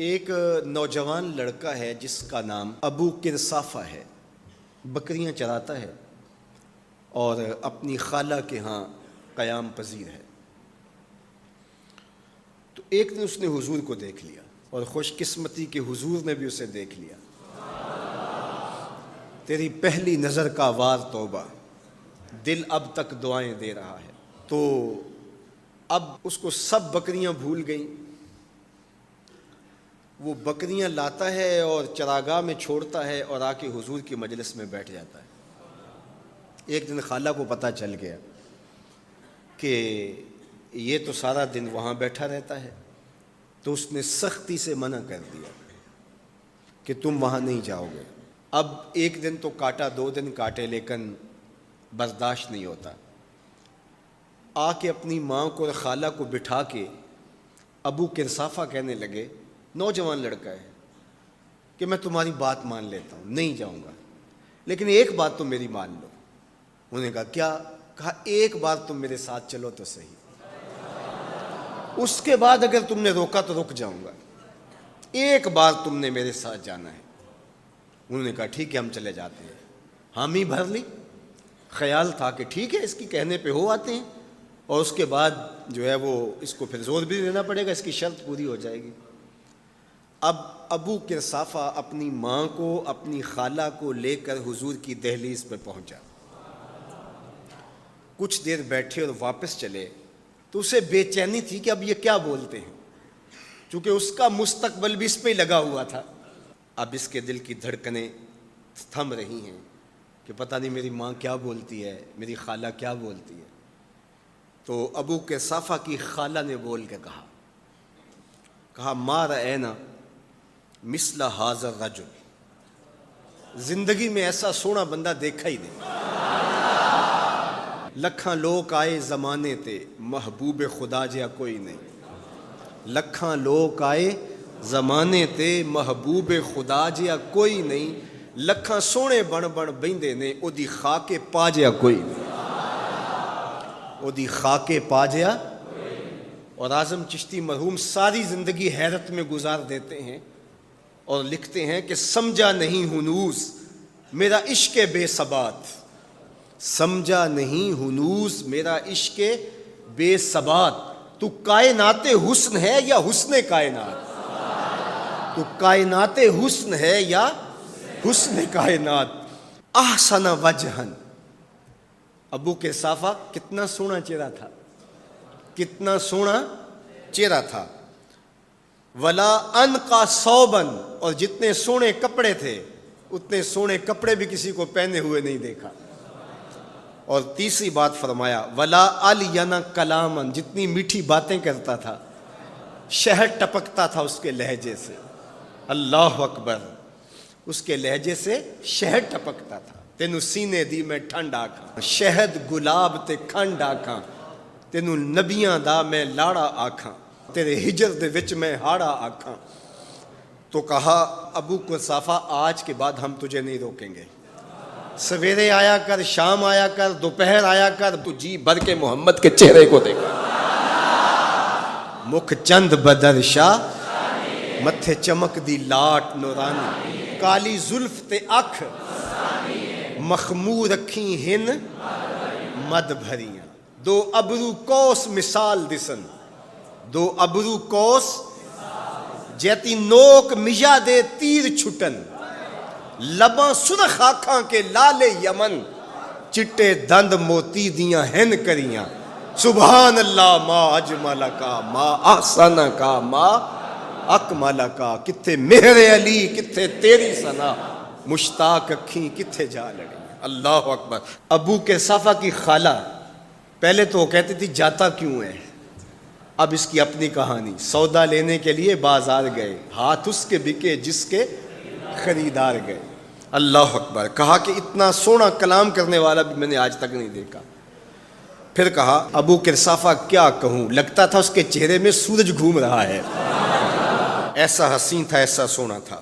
ایک نوجوان لڑکا ہے جس کا نام ابو کرصافہ ہے، بکریاں چراتا ہے اور اپنی خالہ کے ہاں قیام پذیر ہے۔ تو ایک دن اس نے حضور کو دیکھ لیا اور خوش قسمتی کہ حضور نے بھی اسے دیکھ لیا۔ تیری پہلی نظر کا وار توبہ، دل اب تک دعائیں دے رہا ہے۔ تو اب اس کو سب بکریاں بھول گئیں، وہ بکریاں لاتا ہے اور چراگاہ میں چھوڑتا ہے اور آ کے حضور کی مجلس میں بیٹھ جاتا ہے۔ ایک دن خالہ کو پتہ چل گیا کہ یہ تو سارا دن وہاں بیٹھا رہتا ہے، تو اس نے سختی سے منع کر دیا کہ تم وہاں نہیں جاؤ گے۔ اب ایک دن تو کاٹا، 2 دن کاٹے، لیکن برداشت نہیں ہوتا۔ آ کے اپنی ماں کو اور خالہ کو بٹھا کے ابو کرصافہ کہنے لگے، نوجوان لڑکا ہے، کہ میں تمہاری بات مان لیتا ہوں، نہیں جاؤں گا، لیکن ایک بات تو میری مان لو۔ انہوں نے کہا کیا؟ کہا ایک بار تم میرے ساتھ چلو تو صحیح، اس کے بعد اگر تم نے روکا تو رک جاؤں گا، ایک بار تم نے میرے ساتھ جانا ہے۔ انہوں نے کہا ٹھیک ہے، ہم چلے جاتے ہیں۔ حامی بھر لی، خیال تھا کہ ٹھیک ہے اس کی کہنے پہ ہو آتے ہیں، اور اس کے بعد جو ہے وہ اس کو پھر زور بھی دینا پڑے گا، اس کی شرط پوری ہو جائے گی۔ اب ابو کرصافہ اپنی ماں کو، اپنی خالہ کو لے کر حضور کی دہلیز پہ پہنچا۔ کچھ دیر بیٹھے اور واپس چلے تو اسے بے چینی تھی کہ اب یہ کیا بولتے ہیں، چونکہ اس کا مستقبل بھی اس پہ لگا ہوا تھا۔ اب اس کے دل کی دھڑکنیں تھم رہی ہیں کہ پتہ نہیں میری ماں کیا بولتی ہے، میری خالہ کیا بولتی ہے۔ تو ابو کرصافہ کی خالہ نے بول کے کہا ما رأینا مثل ھذا الرجل، زندگی میں ایسا سونا بندہ دیکھا ہی نہیں۔ لکھاں لوگ آئے زمانے تے، محبوب خدا جیا کوئی نہیں۔ لکھاں لوگ آئے زمانے تے، محبوب خدا جیا کوئی نہیں۔ لکھاں سونے بن بیندے نے، او دی خاکے پا جیا کوئی نہیں، او دی خاکے پا جیا۔ اور اعظم چشتی مرحوم ساری زندگی حیرت میں گزار دیتے ہیں اور لکھتے ہیں کہ سمجھا نہیں ہنوز میرا عشق بے ثبات، سمجھا نہیں ہنوز میرا عشق بے ثبات، تو کائنات حسن ہے یا حسن کائنات، تو کائنات حسن ہے یا حسن کائنات۔ احسن وجہن، ابو کرصافہ کتنا سونا چہرہ تھا، کتنا سونا چہرہ تھا۔ ولا انقا ثوبن، اور جتنے سونے کپڑے تھے اتنے سونے کپڑے بھی کسی کو پہنے ہوئے نہیں دیکھا۔ اور تیسری بات فرمایا ولا الین کلامن، جتنی میٹھی باتیں کرتا تھا، شہد ٹپکتا تھا اس کے لہجے سے۔ اللہ اکبر، اس کے لہجے سے شہد ٹپکتا تھا۔ تینو سینے دی میں ٹھنڈ آکھاں، شہد گلاب تے کھنڈ آکھاں، تینو نبیاں دا میں لاڑا آکھاں، تیرے ہجر دے وچ میں ہاڑا آکھاں۔ تو کہا ابو کرصافہ آج کے بعد ہم تجھے نہیں روکیں گے، سویرے آیا کر، شام آیا کر، دوپہر آیا کر، تو جی بھر کے محمد کے چہرے کو دیکھا۔ مکھ چند بدر شاہ، متھے چمک دی لاٹ نورانی، کالی زلف تے اکھ، مخمور رکھیں ہن مد بھریاں، دو ابرو کوس مثال دسن، دو ابرو کوس جیتی نوک مجا دے تیر چھٹن، لباں سرخ آنکھاں کے لال یمن، چٹے دند موتی دیاں ہن کریاں۔ سبحان اللہ ما اجمل کا، ما احسن کا، ما اکمل کا، کتھے مہر علی کتھے تیری ثنا، مشتاق اکھیں کتھے جا لڑی۔ اللہ اکبر۔ ابو کرصافہ کی خالہ پہلے تو وہ کہتی تھی جاتا کیوں ہے، اب اس کی اپنی کہانی۔ سودا لینے کے لیے بازار گئے، ہاتھ اس کے بکے جس کے خریدار گئے۔ اللہ اکبر۔ کہا کہ اتنا سونا کلام کرنے والا بھی میں نے آج تک نہیں دیکھا۔ پھر کہا ابو کرصافہ کیا کہوں، لگتا تھا اس کے چہرے میں سورج گھوم رہا ہے، ایسا حسین تھا، ایسا سونا تھا۔